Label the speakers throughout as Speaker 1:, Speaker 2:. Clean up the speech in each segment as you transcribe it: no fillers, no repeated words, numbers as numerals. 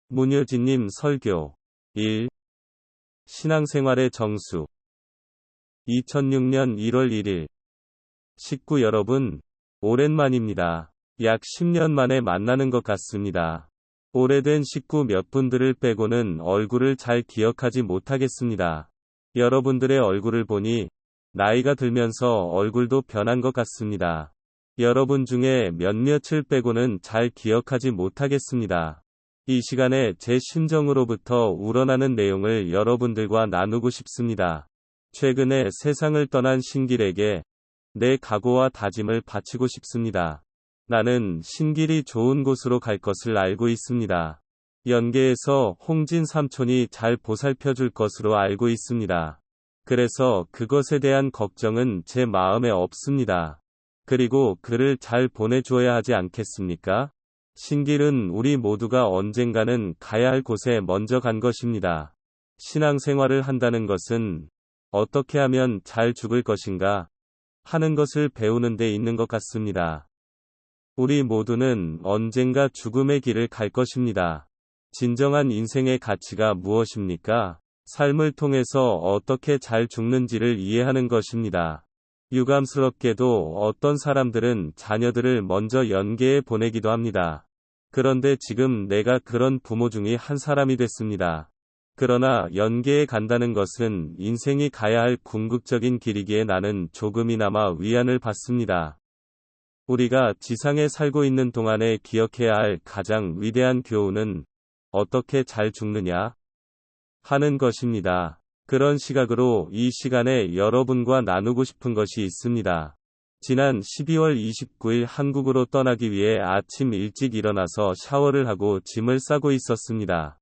Speaker 1: 문효진님 설교 1. 신앙생활의 정수 2006년 1월 1일 식구 여러분, 오랜만입니다. 약 10년 만에 만나는 것 같습니다. 오래된 식구 몇 분들을 빼고는 얼굴을 잘 기억하지 못하겠습니다. 여러분들의 얼굴을 보니 나이가 들면서 얼굴도 변한 것 같습니다. 여러분 중에 몇몇을 빼고는 잘 기억하지 못하겠습니다. 이 시간에 제 심정으로부터 우러나는 내용을 여러분들과 나누고 싶습니다. 최근에 세상을 떠난 신길에게 내 각오와 다짐을 바치고 싶습니다. 나는 신길이 좋은 곳으로 갈 것을 알고 있습니다. 연계에서 홍진 삼촌이 잘 보살펴 줄 것으로 알고 있습니다. 그래서 그것에 대한 걱정은 제 마음에 없습니다. 그리고 그를 잘 보내줘야 하지 않겠습니까? 신길은 우리 모두가 언젠가는 가야 할 곳에 먼저 간 것입니다. 신앙생활을 한다는 것은 어떻게 하면 잘 죽을 것인가 하는 것을 배우는 데 있는 것 같습니다. 우리 모두는 언젠가 죽음의 길을 갈 것입니다. 진정한 인생의 가치가 무엇입니까? 삶을 통해서 어떻게 잘 죽는지를 이해하는 것입니다. 유감스럽게도 어떤 사람들은 자녀들을 먼저 연계에 보내기도 합니다. 그런데 지금 내가 그런 부모 중의 한 사람이 됐습니다. 그러나 연계에 간다는 것은 인생이 가야 할 궁극적인 길이기에 나는 조금이나마 위안을 받습니다. 우리가 지상에 살고 있는 동안에 기억해야 할 가장 위대한 교훈은 어떻게 잘 죽느냐 하는 것입니다. 그런 시각으로 이 시간에 여러분과 나누고 싶은 것이 있습니다. 지난 12월 29일 한국으로 떠나기 위해 아침 일찍 일어나서 샤워를 하고 짐을 싸고 있었습니다.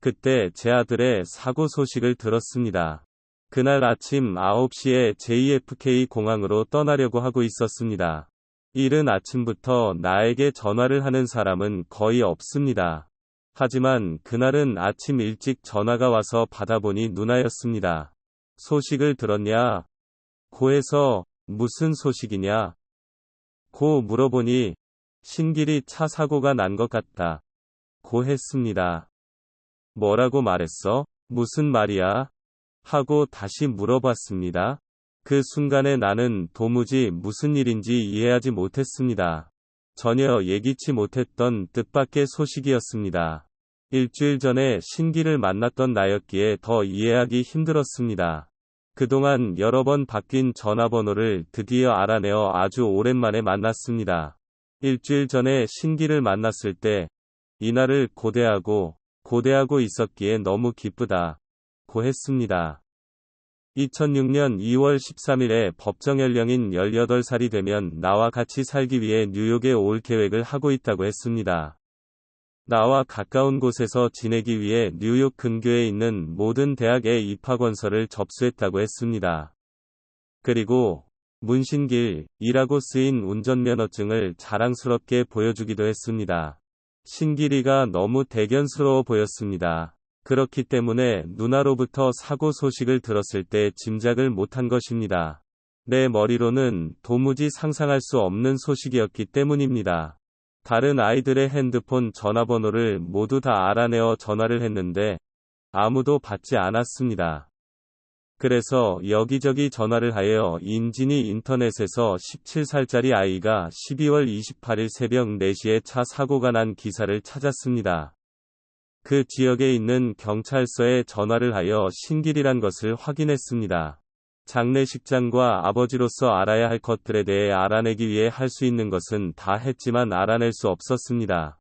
Speaker 1: 그때 제 아들의 사고 소식을 들었습니다. 그날 아침 9시에 JFK 공항으로 떠나려고 하고 있었습니다. 이른 아침부터 나에게 전화를 하는 사람은 거의 없습니다. 하지만 그날은 아침 일찍 전화가 와서 받아보니 누나였습니다. 소식을 들었냐? 고해서 무슨 소식이냐? 고 물어보니 신길이 차 사고가 난 것 같다. 고 했습니다. 뭐라고 말했어? 무슨 말이야? 하고 다시 물어봤습니다. 그 순간에 나는 도무지 무슨 일인지 이해하지 못했습니다. 전혀 예기치 못했던 뜻밖의 소식이었습니다. 일주일 전에 신길을 만났던 나였기에 더 이해하기 힘들었습니다. 그동안 여러 번 바뀐 전화번호를 드디어 알아내어 아주 오랜만에 만났습니다. 일주일 전에 신길을 만났을 때 이날을 고대하고 있었기에 너무 기쁘다 고 했습니다. 2006년 2월 13일에 법정 연령인 18살이 되면 나와 같이 살기 위해 뉴욕에 올 계획을 하고 있다고 했습니다. 나와 가까운 곳에서 지내기 위해 뉴욕 근교에 있는 모든 대학의 입학원서를 접수했다고 했습니다. 그리고 문신길이라고 쓰인 운전면허증을 자랑스럽게 보여주기도 했습니다. 신길이가 너무 대견스러워 보였습니다. 그렇기 때문에 누나로부터 사고 소식을 들었을 때 짐작을 못한 것입니다. 내 머리로는 도무지 상상할 수 없는 소식이었기 때문입니다. 다른 아이들의 핸드폰 전화번호를 모두 다 알아내어 전화를 했는데 아무도 받지 않았습니다. 그래서 여기저기 전화를 하여 인진이 인터넷에서 17살짜리 아이가 12월 28일 새벽 4시에 차 사고가 난 기사를 찾았습니다. 그 지역에 있는 경찰서에 전화를 하여 신길이란 것을 확인했습니다. 장례식장과 아버지로서 알아야 할 것들에 대해 알아내기 위해 할 수 있는 것은 다 했지만 알아낼 수 없었습니다.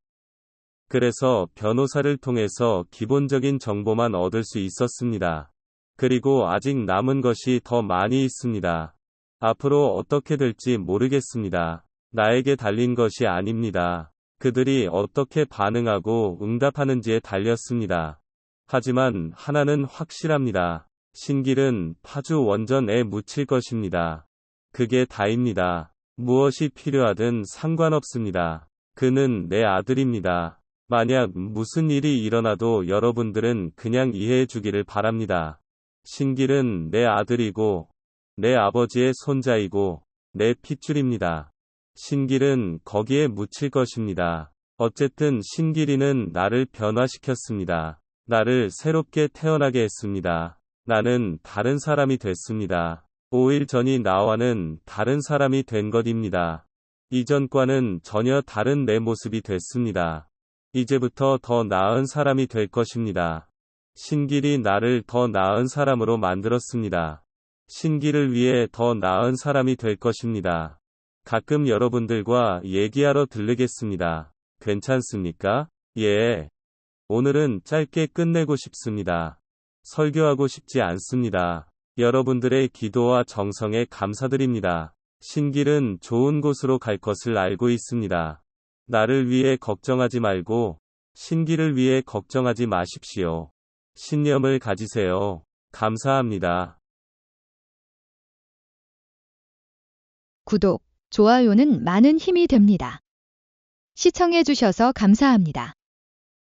Speaker 1: 그래서 변호사를 통해서 기본적인 정보만 얻을 수 있었습니다. 그리고 아직 남은 것이 더 많이 있습니다. 앞으로 어떻게 될지 모르겠습니다. 나에게 달린 것이 아닙니다. 그들이 어떻게 반응하고 응답하는지에 달렸습니다. 하지만 하나는 확실합니다. 신길은 파주 원전에 묻힐 것입니다. 그게 다입니다. 무엇이 필요하든 상관없습니다. 그는 내 아들입니다. 만약 무슨 일이 일어나도 여러분들은 그냥 이해해 주기를 바랍니다. 신길은 내 아들이고 내 아버지의 손자이고 내 핏줄입니다. 신길은 거기에 묻힐 것입니다. 어쨌든 신길이는 나를 변화시켰습니다. 나를 새롭게 태어나게 했습니다. 나는 다른 사람이 됐습니다. 5일 전이 나와는 다른 사람이 된 것입니다. 이전과는 전혀 다른 내 모습이 됐습니다. 이제부터 더 나은 사람이 될 것입니다. 신길이 나를 더 나은 사람으로 만들었습니다. 신길을 위해 더 나은 사람이 될 것입니다. 가끔 여러분들과 얘기하러 들르겠습니다. 괜찮습니까? 예. 오늘은 짧게 끝내고 싶습니다. 설교하고 싶지 않습니다. 여러분들의 기도와 정성에 감사드립니다. 신길은 좋은 곳으로 갈 것을 알고 있습니다. 나를 위해 걱정하지 말고 신길을 위해 걱정하지 마십시오. 신념을 가지세요. 감사합니다.
Speaker 2: 구독, 좋아요는 많은 힘이 됩니다. 시청해주셔서 감사합니다.